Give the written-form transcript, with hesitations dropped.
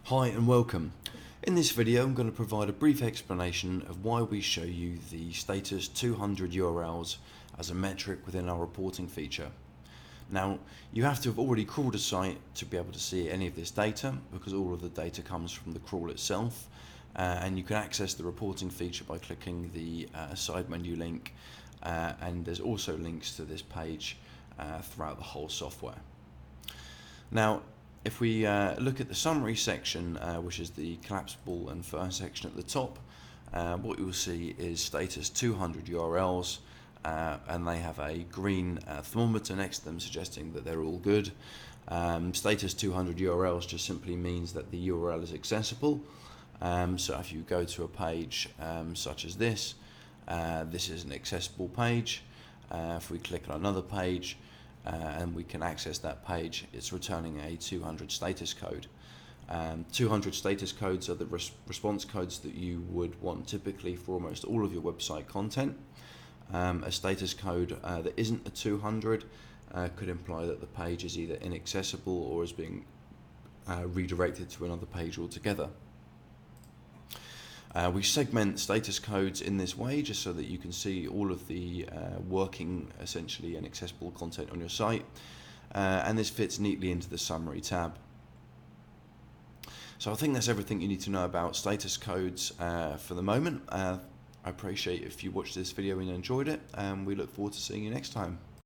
Hi and welcome. In this video I'm going to provide a brief explanation of why we show you the status 200 URLs as a metric within our reporting feature. Now you have to have already crawled a site to be able to see any of this data, because all of the data comes from the crawl itself, and you can access the reporting feature by clicking the side menu link, and there's also links to this page throughout the whole software. Now if we look at the summary section, which is the collapsible and first section at the top, what you'll see is status 200 URLs, and they have a green thermometer next to them suggesting that they're all good. Status 200 URLs just simply means that the URL is accessible. So if you go to a page such as this, this is an accessible page. If we click on another page, and we can access that page, it's returning a 200 status code. 200 status codes are the response codes that you would want typically for almost all of your website content. A status code that isn't a 200 could imply that the page is either inaccessible or is being redirected to another page altogether. We segment status codes in this way just so that you can see all of the working, essentially, and accessible content on your site, and this fits neatly into the summary tab. So I think that's everything you need to know about status codes for the moment. I appreciate if you watched this video and enjoyed it, and we look forward to seeing you next time.